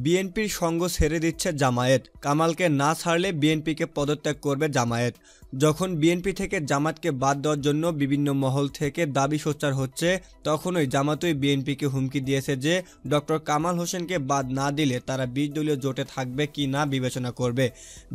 বিএনপির সঙ্গ ছেড়ে দিচ্ছে জামায়াত। কামালকে না ছাড়লে বিএনপিকে পদত্যাগ করবে জামায়াত। যখন বিএনপি থেকে জামাতকে বাদ দেওয়ার জন্য বিভিন্ন মহল থেকে দাবি সোচ্চার হচ্ছে, তখনই জামাতই বিএনপিকে হুমকি দিয়েছে যে ডক্টর কামাল হোসেনকে বাদ না দিলে তারা 20 দলীয় জোটে থাকবে কি না বিবেচনা করবে।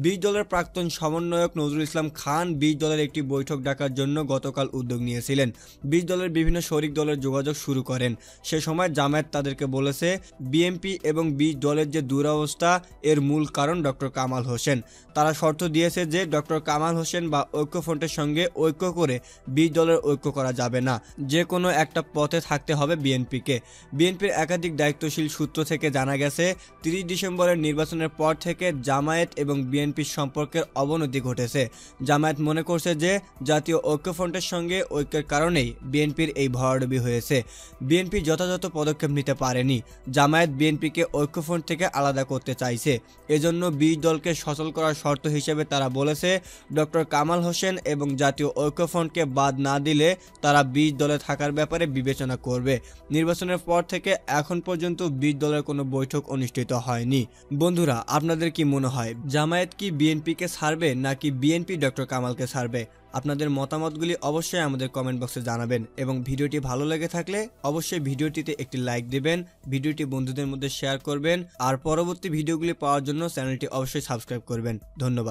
20 দলের প্রাক্তন সমন্বয়ক নজরুল ইসলাম খান 20 দলের একটি বৈঠক ডাকার জন্য গতকাল উদ্যোগ নিয়েছিলেন। 20 দলের বিভিন্ন শরিক দলের যোগাযোগ শুরু করেন। সে সময় জামায়াত তাদেরকে বলেছে বিএনপি এবং 20 দলের যে দুরবস্থা এর মূল কারণ ডক্টর কামাল হোসেন। তারা শর্ত দিয়েছে যে ডক্টর কামাল হোসেন বা ঐক্যফ্রন্টের সঙ্গে ঐক্য করে 20 দলের ঐক্য করা যাবে না, যে কোনো একটা পথে থাকতে হবে বিএনপিকে। বিএনপির একাধিক দায়িত্বশীল সূত্র থেকে জানা গেছে 30 ডিসেম্বরের নির্বাচনের পর থেকে জামায়াত এবং বিএনপির সম্পর্কের অবনতি ঘটেছে। জামায়াত মনে করছে যে জাতীয় ঐক্যফ্রন্টের সঙ্গে ঐক্যের কারণেই বিএনপির এই ভরাডুবি হয়েছে। বিএনপি যথাযথ পদক্ষেপ নিতে পারেনি। জামায়াত বিএনপিকে ঐক্যফ্রন্ট থেকে আলাদা করতে চাইছে। এজন্য 20 দলকে সচল করার শর্ত হিসেবে তারা বলেছে ডক্টর কামাল হোসেন এবং জাতীয় ঐক্যফ্রন্টকে বাদ না দিলে তারা 20 দলে থাকার ব্যাপারে বিবেচনা করবে। নির্বাচনের পর থেকে এখন পর্যন্ত 20 দলের কোনো বৈঠক অনুষ্ঠিত হয়নি। বন্ধুরা, আপনাদের কি মনে হয় জামায়াত কি বিএনপিকে ছাড়বে নাকি বিএনপি ডক্টর কামালকে ছাড়বে? আপনাদের মতামতগুলি অবশ্যই আমাদের কমেন্ট বক্সে জানাবেন এবং ভিডিওটি ভালো লেগে থাকলে অবশ্যই ভিডিওটিতে একটি লাইক দিবেন, ভিডিওটি বন্ধুদের মধ্যে শেয়ার করবেন আর পরবর্তী ভিডিওগুলি পাওয়ার জন্য চ্যানেলটি অবশ্যই সাবস্ক্রাইব করবেন। ধন্যবাদ।